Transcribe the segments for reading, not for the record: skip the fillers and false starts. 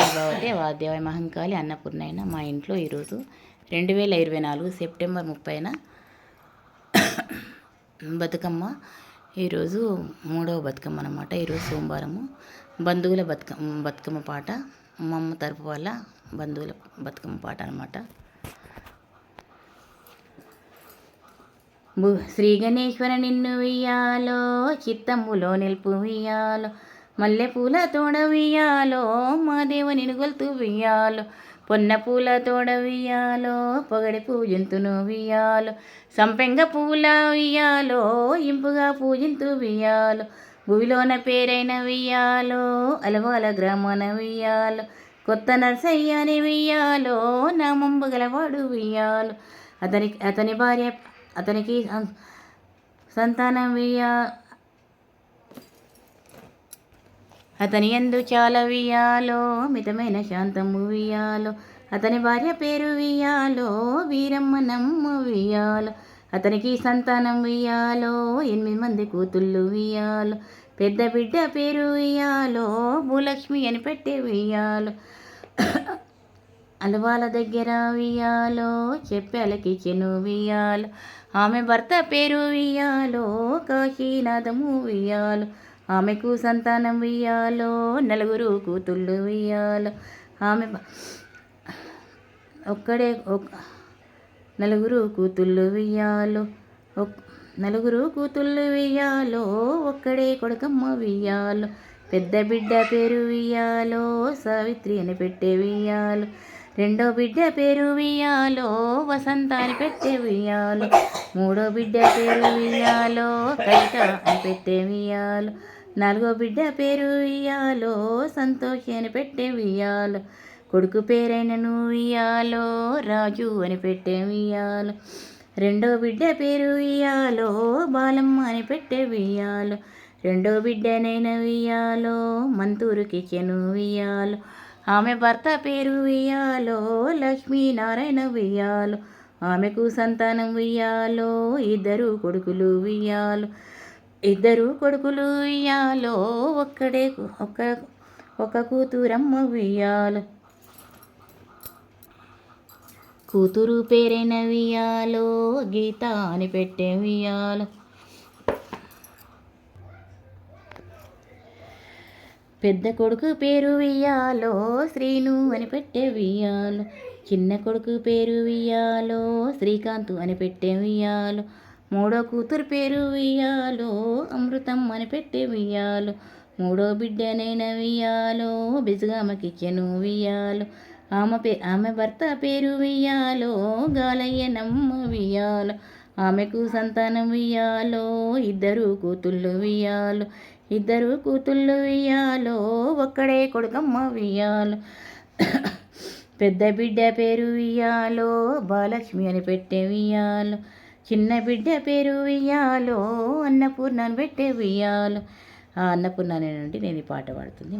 భగవతే వాద్యవాయ మహంకాళి అన్నపూర్ణైన మా ఇంట్లో ఈరోజు 2024 సెప్టెంబర్ 30న బతుకమ్మ. ఈరోజు 3వ బతుకమ్మ అన్నమాట. ఈరోజు సోమవారము. బంధువుల బతుకమ్మ పాట, మా అమ్మ తరపు వాళ్ళ బంధువుల బతుకమ్మ పాట అనమాట. శ్రీ గణేశ్వర నిన్ను వియ్యాలో, చిత్తమ్ములో నిలుపు వియ్యాలో, మల్లె పూల తోడ వియ్యాలో, మా దేవుని గొలుతు వియ్యాలో, పొన్న పూల తోడ వియ్యాలో, పొగడి పూజింతును వియ్యాలో, సంపెంగ పూల వియ్యాలో, ఇంపుగా పూజింతు వియ్యాలో, భూమిలోన పేరైన వియ్యాలో, అలవాల గ్రామాన వియ్యాలో, కొత్త నర్సయ్యని వియ్యాలో, నా ముంబు గలవాడు వియ్యాలో, అతని భార్య అతనికి సంతానం అతని యందు చాలా వియ్యాలో, మితమైన శాంతము వియ్యాలో, అతని భార్య పేరు వియ్యాలో, వీరమ్మనమ్మ వియ్యాలో, అతనికి సంతానం వియ్యాలో, 8 మంది కూతుళ్ళు వియ్యాలో, పెద్ద బిడ్డ పేరు వియ్యాలో, భూలక్ష్మి అని పెట్టే వియ్యాలో, అలవాల దగ్గర వియ్యాలో, చెప్పాలకి చెను వియ్యాలో, ఆమె భర్త పేరు వియ్యాలో, కాశీనాథము వియ్యాలో, ఆమెకు సంతానం వియ్యాలో, 4 కూతుళ్ళు వియ్యాలో, ఆమె 4 కూతుళ్ళు వియ్యాలో, 4 కూతుళ్ళు వియ్యాలో, ఒక్కడే కొడుకమ్మ వియ్యాలో, పెద్ద బిడ్డ పేరు వియ్యాలో, సావిత్రి అని పెట్టే వియ్యాలో, 2వ బిడ్డ పేరు వియ్యాలో, వసంత అని పెట్టే వియ్యాలో, 3వ బిడ్డ పేరు వియ్యాలో, కవిత అని పెట్టే వియ్యాలో, 4వ బిడ్డ పేరు వియ్యాలో, సంతోషి అని పెట్టే వియ్యాలో, కొడుకు పేరైనను వియ్యాలో, రాజు అని పెట్టే వియ్యాలో, 2వ బిడ్డ పేరు వియ్యాలో, బాలమ్మ అని పెట్టే వియ్యాలో, 2వ బిడ్డనైన వియ్యాలో, మంతూరుకి చెను వియ్యాలో, ఆమె భర్త పేరు వియ్యాలో, లక్ష్మీనారాయణ వియ్యాలో, ఆమెకు సంతానం వియ్యాలో, 2 కొడుకులు వియ్యాలో, 2 కొడుకులు వియ్యాలో, ఒక కూతురమ్మ వియ్యాలో, కూతురు పేరైన వియ్యాలో, గీత అని పెట్టే వియ్యాలో, పెద్ద కొడుకు పేరు వియ్యాలో, శ్రీను అని పెట్టే వియ్యాలో, చిన్న కొడుకు పేరు వియ్యాలో, శ్రీకాంత్ అని పెట్టే వియ్యాలో, 3వ కూతురు పేరు వియ్యాలో, అమృతం అని పెట్టే వియ్యాలో, 3వ బిడ్డనైన వియ్యాలో, బిజగామకిచ్చెను వియ్యాలో, ఆమె భర్త పేరు వియ్యాలో, గాలయ్యనమ్మ వియ్యాలో, ఆమెకు సంతానం వియ్యాలో, 2 కూతుళ్ళు వియ్యాలో, 2 కూతుళ్ళు వియ్యాలో, ఒక్కడే కొడుకమ్మ వియ్యాలో, పెద్ద బిడ్డ పేరు వియ్యాలో, బాలక్ష్మి అని పెట్టే వియ్యాలో, చిన్న బిడ్డ పేరు వియ్యాలో, అన్నపూర్ణ అని పెట్టే వియ్యాలో. ఆ అన్నపూర్ణ నుండి నేను ఈ పాట పాడుతుంది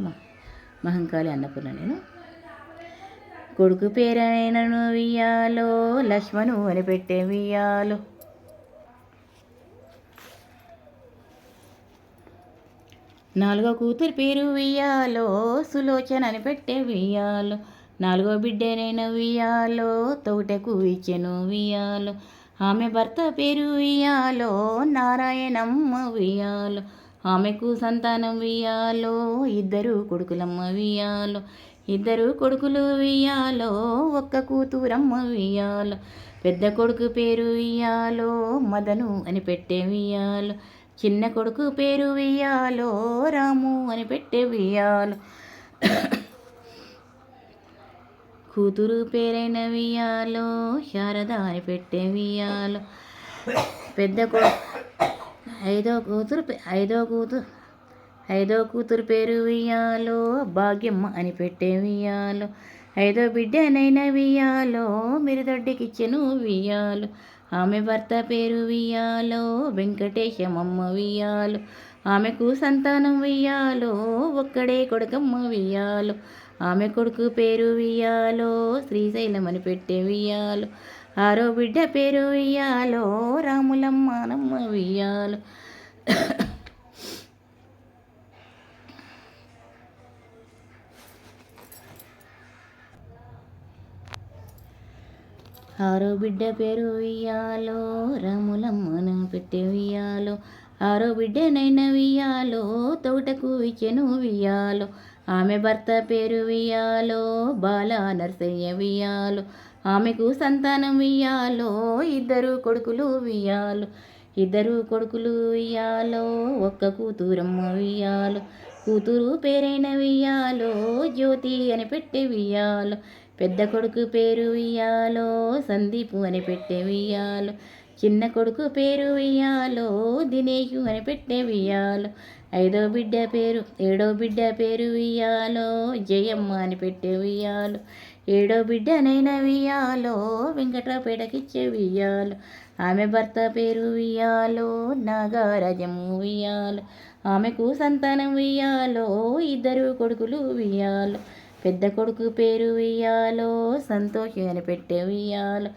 మహంకాళి అన్నపూర్ణ. నేను కొడుకు పేరైనను వియ్యాలో, లక్ష్మణు అని పెట్టే వియ్యాలో, 4వ కూతురు పేరు వియ్యాలో, సులోచన అని పెట్టే వియ్యాలో, 4వ బిడ్డనైన వియ్యాలో, తోటకు ఇచ్చెను వియ్యాలో, ఆమె భర్త పేరు వియ్యాలో, నారాయణమ్మ వియ్యాలో, ఆమెకు సంతానం వియ్యాలో, 2 కొడుకులమ్మ వియ్యాలో, 2 కొడుకులు వియ్యాలో, ఒక్క కూతురమ్మ వియ్యాలో, పెద్ద కొడుకు పేరు వియ్యాలో, మదను అని పెట్టే వియ్యాలో, చిన్న కొడుకు పేరు వియ్యాలో, రాము అని పెట్టే వియ్యాలో, కూతురు పేరైన వియ్యాలో, శారద అని పెట్టే వియ్యాలో, ఐదో కూతురు పేరు వియ్యాలో, భాగ్యమ్మ అని పెట్టే వియ్యాలో, 5వ బిడ్డనైన వియ్యాలో, మిరుదొడ్డికిచ్చెను వియ్యాలో, ఆమె భర్త పేరు వియ్యాలో, వెంకటేశమమ్మ వియ్యాలో, ఆమెకు సంతానం వియ్యాలో, ఒక్కడే కొడుకమ్మ వియ్యాలో, ఆమె కొడుకు పేరు వియ్యాలో, శ్రీశైలం అని పెట్టే వియ్యాలో, 6వ బిడ్డ పేరు వియ్యాలో, రాములమ్మనమ్మ వియ్యాలో, ఆరో బిడ్డ పేరు వియ్యాలో రాములమ్మను పెట్టే వియ్యాలో ఆరో బిడ్డనైనా వియ్యాలో తోటకు ఇచ్చెను వియ్యాలో ఆమె భర్త పేరు వియ్యాలో బాల నర్సయ్య వియ్యాలో ఆమెకు సంతానం వియ్యాలో ఇద్దరు కొడుకులు వియ్యాలో ఇద్దరు కొడుకులు వియ్యాలో ఒక్క కూతురమ్మ వియ్యాలో కూతురు పేరైన వియ్యాలో జ్యోతి అని పెట్టే వియ్యాలో పెద్ద కొడుకు పేరు వియ్యాలో సందీపు అని పెట్టే వియ్యాలో చిన్న కొడుకు పేరు వియ్యాలో దినేషు అని పెట్టే వియ్యాలో ఐదో బిడ్డ పేరు ఏడో బిడ్డ పేరు వియ్యాలో జయమ్మ అని పెట్టే వియ్యాలో ఏడో బిడ్డనైనా వియ్యాలో వెంకట్రావుపేటకిచ్చే వియ్యాలో ఆమె భర్త పేరు వియ్యాలో నాగరాజము వియ్యాలో ఆమెకు సంతానం వియ్యాలో ఇద్దరు కొడుకులు వియ్యాలో పెద్ద కొడుకు పేరు వియ్యాలో సంతోషి అని పెట్టే వియ్యాలో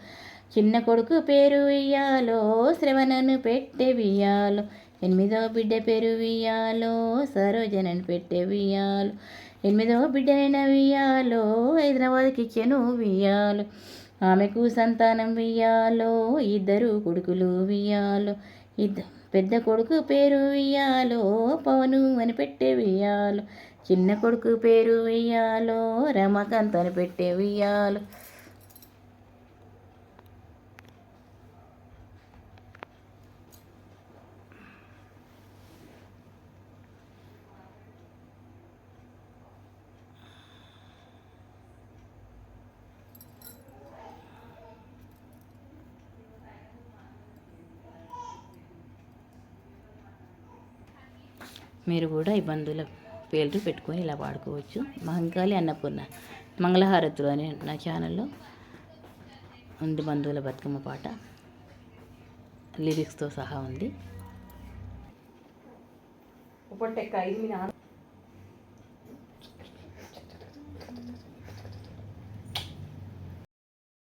చిన్న కొడుకు పేరు వియ్యాలో శ్రవణను పెట్టే వియ్యాలో ఎనిమిదో బిడ్డ పేరు వియ్యాలో సరోజనని పెట్టే వియ్యాలో ఎనిమిదో బిడ్డనైన వియ్యాలో హైదరాబాద్కి ఇచ్చెను వియ్యాలో ఆమెకు సంతానం వియ్యాలో ఇద్దరు కొడుకులు వియ్యాలో పెద్ద కొడుకు పేరు వియ్యాలో పవను అని పెట్టే వియ్యాలో చిన్న కొడుకు పేరు వియ్యాలో రమకాంత్ అని పెట్టే వియ్యాలో మీరు కూడా ఈ బంధువుల పేర్లు పెట్టుకొని ఇలా వాడుకోవచ్చు. మహంకాళి అన్నపూర్ణ మంగళహారతులు అనే నా ఛానల్లో ఉంది బంధువుల బతుకమ్మ పాట, లిరిక్స్తో సహా ఉంది.